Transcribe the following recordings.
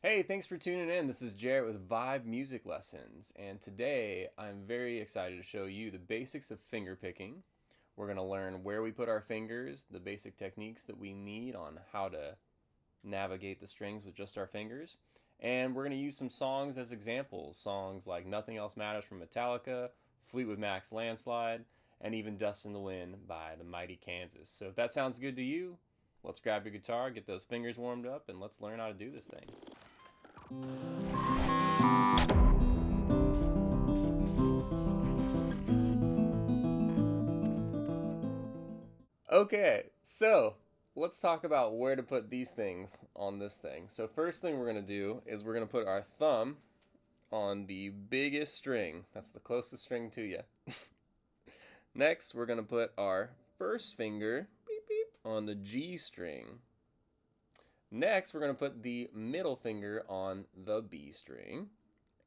Hey, thanks for tuning in. This is Jarrett with Vibe Music Lessons, and today I'm very excited to show you the basics of finger picking. We're going to learn where we put our fingers, the basic techniques that we need on how to navigate the strings with just our fingers, and we're going to use some songs as examples. Songs like Nothing Else Matters from Metallica, Fleetwood Mac's Landslide, and even Dust in the Wind by the Mighty Kansas. So if that sounds good to you, let's grab your guitar, get those fingers warmed up, and let's learn how to do this thing. Okay, so let's talk about where to put these things on this thing. So first thing we're going to do is we're going to put our thumb on the biggest string. That's the closest string to you. Next, we're going to put our first finger beep, beep, on the G string. Next, we're going to put the middle finger on the B string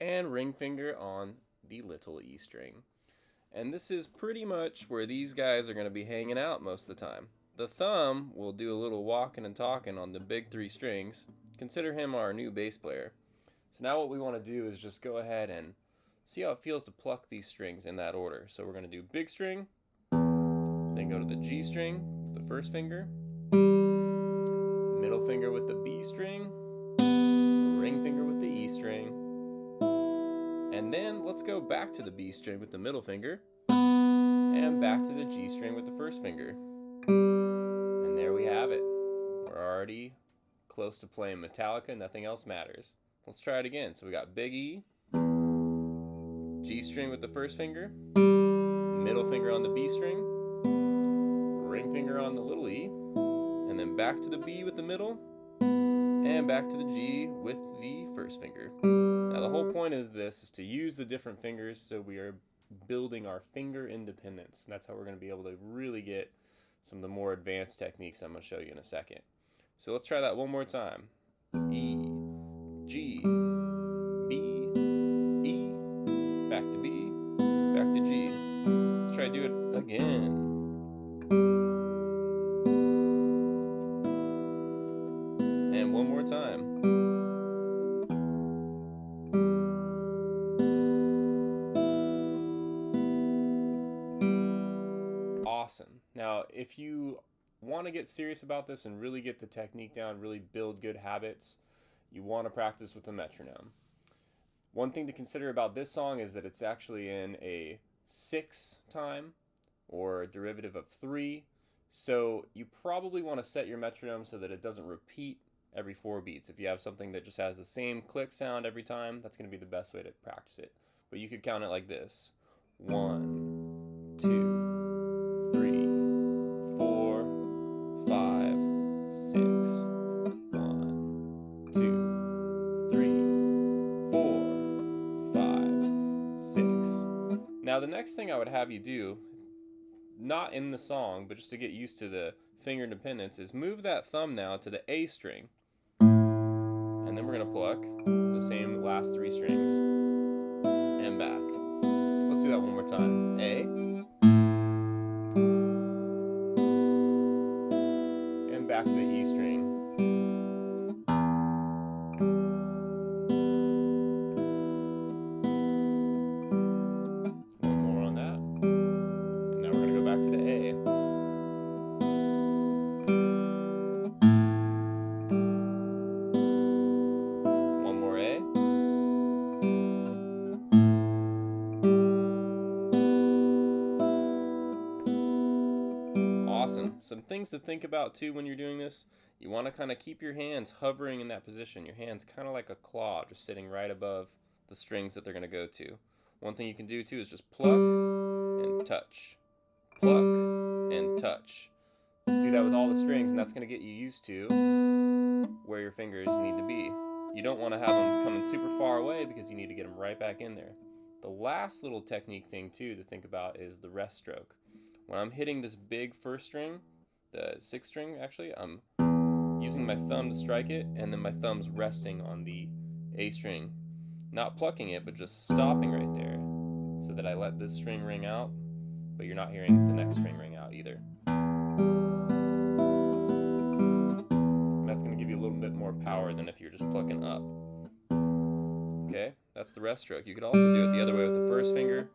and ring finger on the little E string. And this is pretty much where these guys are going to be hanging out most of the time. The thumb will do a little walking and talking on the big three strings. Consider him our new bass player. So now what we want to do is just go ahead and see how it feels to pluck these strings in that order. So we're going to do big string, then go to the G string, the first finger, middle finger with the B string, ring finger with the E string, and then let's go back to the B string with the middle finger, and back to the G string with the first finger. And there we have it. We're already close to playing Metallica, Nothing Else Matters. Let's try it again. So we got big E, G string with the first finger, middle finger on the B string, ring finger on the little E, and then back to the B with the middle, and back to the G with the first finger. Now the whole point is to use the different fingers so we are building our finger independence. And that's how we're going to be able to really get some of the more advanced techniques I'm going to show you in a second. So let's try that one more time. E, G, B, E, back to B, back to G. Let's try to do it again. And one more time. Awesome. Now, if you want to get serious about this and really get the technique down, really build good habits, you want to practice with a metronome. One thing to consider about this song is that it's actually in a 6 time or a derivative of 3. So you probably want to set your metronome so that it doesn't repeat every 4 beats. If you have something that just has the same click sound every time, that's going to be the best way to practice it. But you could count it like this: 1, 2, 3, 4, 5, 6. 1, 2, 3, 4, 5, 6. Now the next thing I would have you do, not in the song, but just to get used to the finger independence, is move that thumb now to the A string. And then we're going to pluck the same last 3 strings and back. Let's do that one more time. A. And back to the E string. One more on that. And now we're going to go back to the A. One more A. Awesome. Some things to think about too when you're doing this. You want to kind of keep your hands hovering in that position. Your hands kind of like a claw, just sitting right above the strings that they're going to go to. One thing you can do too is just pluck and touch. Pluck and touch. Do that with all the strings, and that's going to get you used to where your fingers need to be. You don't want to have them coming super far away because you need to get them right back in there. The last little technique thing too to think about is the rest stroke. When I'm hitting this big first string, the 6th string actually, I'm using my thumb to strike it, and then my thumb's resting on the A string. Not plucking it, but just stopping right there so that I let this string ring out, but you're not hearing the next string ring out either. And that's going to give you a little bit more power than if you're just plucking up. Okay, that's the rest stroke. You could also do it the other way with the first finger.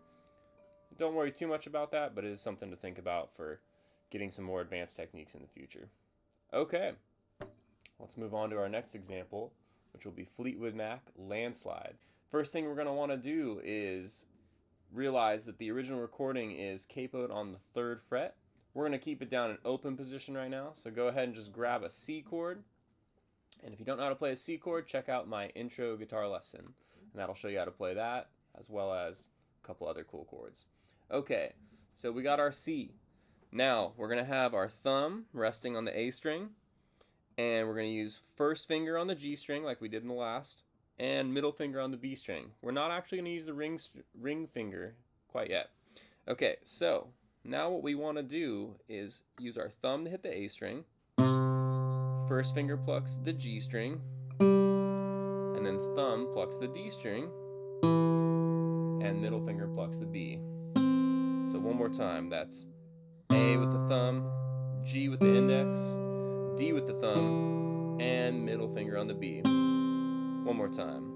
Don't worry too much about that, but it is something to think about for getting some more advanced techniques in the future. Okay, let's move on to our next example, which will be Fleetwood Mac Landslide. First thing we're going to want to do is realize that the original recording is capoed on the 3rd fret. We're going to keep it down in open position right now, so go ahead and just grab a C chord. And if you don't know how to play a C chord, check out my intro guitar lesson, and that'll show you how to play that, as well as a couple other cool chords. Okay, so we got our C. Now, we're going to have our thumb resting on the A string, and we're going to use first finger on the G string like we did in the last, and middle finger on the B string. We're not actually going to use the ring finger quite yet. Okay, so now what we want to do is use our thumb to hit the A string, first finger plucks the G string, and then thumb plucks the D string, and middle finger plucks the B. So one more time, that's A with the thumb, G with the index, D with the thumb, and middle finger on the B. One more time.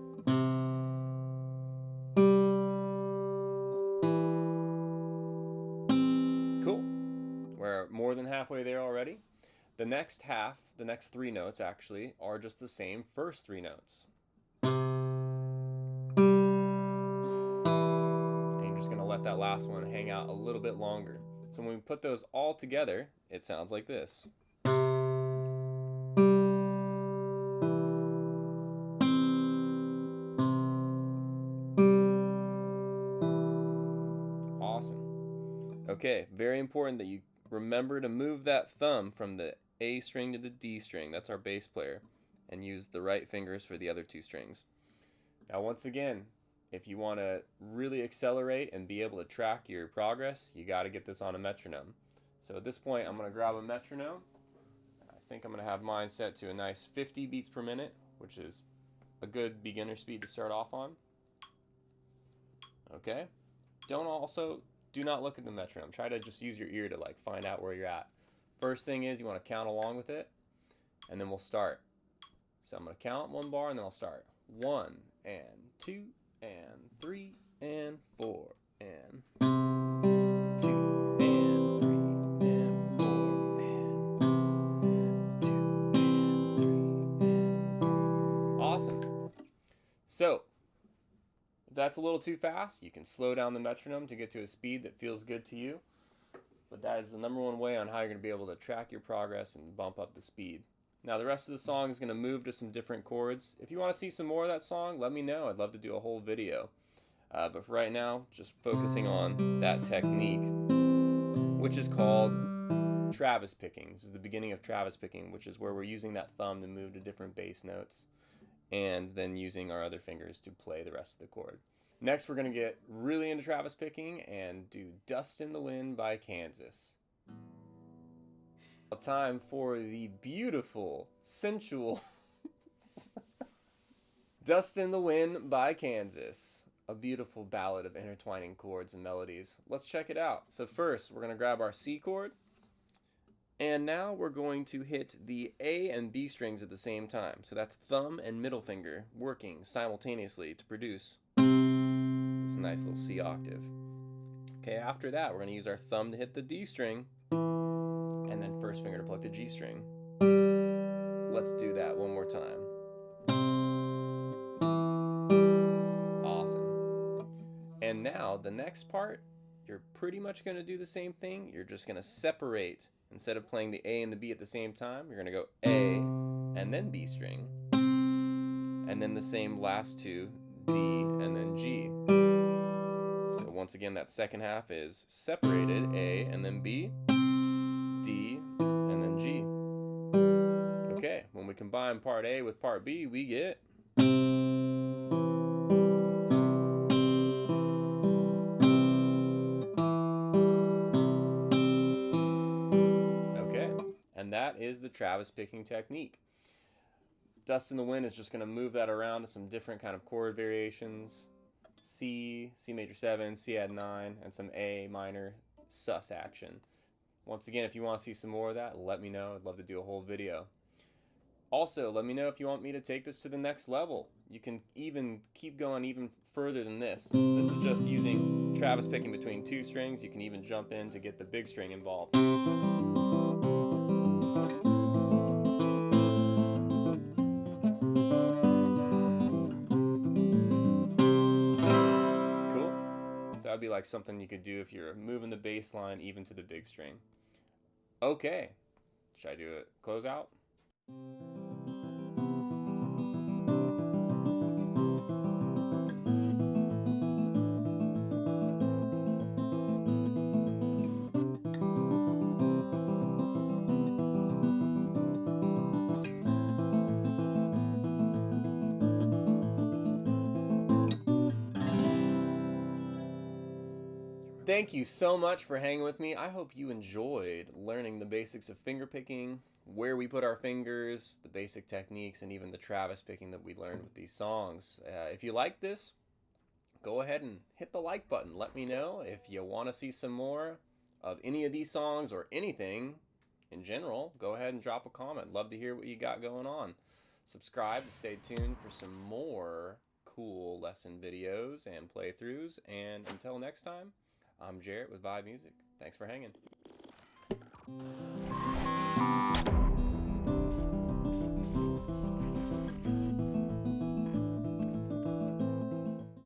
Cool. We're more than halfway there already. The next half, the next 3 notes actually, are just the same first 3 notes. And you're just going to let that last one hang out a little bit longer. So when we put those all together, it sounds like this. Awesome. Okay, very important that you remember to move that thumb from the A string to the D string. That's our bass player. And use the right fingers for the other 2 strings. Now once again, if you want to really accelerate and be able to track your progress, you got to get this on a metronome. So at this point, I'm going to grab a metronome. I think I'm going to have mine set to a nice 50 beats per minute, which is a good beginner speed to start off on. Okay. Do not look at the metronome. Try to just use your ear to like find out where you're at. First thing is you want to count along with it, and then we'll start. So I'm going to count 1 bar and then I'll start. 1 and 2 and 3 and 4 and 2 and 3 and 4 and 2 and 3 and 4. Awesome. So if that's a little too fast, you can slow down the metronome to get to a speed that feels good to you. But that is the #1 way on how you're going to be able to track your progress and bump up the speed. Now the rest of the song is going to move to some different chords. If you want to see some more of that song, let me know. I'd love to do a whole video. But for right now, just focusing on that technique, which is called Travis picking. This is the beginning of Travis picking, which is where we're using that thumb to move to different bass notes and then using our other fingers to play the rest of the chord. Next, we're going to get really into Travis picking and do Dust in the Wind by Kansas. Time for the beautiful, sensual Dust in the Wind by Kansas. A beautiful ballad of intertwining chords and melodies. Let's check it out. So first, we're going to grab our C chord. And now we're going to hit the A and B strings at the same time. So that's thumb and middle finger working simultaneously to produce this nice little C octave. Okay, after that, we're going to use our thumb to hit the D string, and then first finger to pluck the G string. Let's do that one more time. Awesome. And now the next part, you're pretty much going to do the same thing. You're just going to separate. Instead of playing the A and the B at the same time, you're going to go A and then B string, and then the same last 2, D and then G. So once again, that second half is separated, A and then B, D and then G. Okay, when we combine part A with part B, we get and that is the Travis picking technique. Dust in the Wind is just going to move that around to some different kind of chord variations. C, C major 7, C add 9, and some A minor sus action. Once again, if you want to see some more of that, let me know. I'd love to do a whole video. Also, let me know if you want me to take this to the next level. You can even keep going even further than this. This is just using Travis picking between 2 strings. You can even jump in to get the big string involved. Cool. So that would be like something you could do if you're moving the bass line even to the big string. Okay. Should I do it? Close out? Thank you so much for hanging with me. I hope you enjoyed learning the basics of finger picking, where we put our fingers, the basic techniques, and even the Travis picking that we learned with these songs. If you like this, go ahead and hit the like button. Let me know if you want to see some more of any of these songs or anything in general. Go ahead and drop a comment. Love to hear what you got going on. Subscribe to stay tuned for some more cool lesson videos and playthroughs. And until next time, I'm Jarrett with Vibe Music. Thanks for hanging.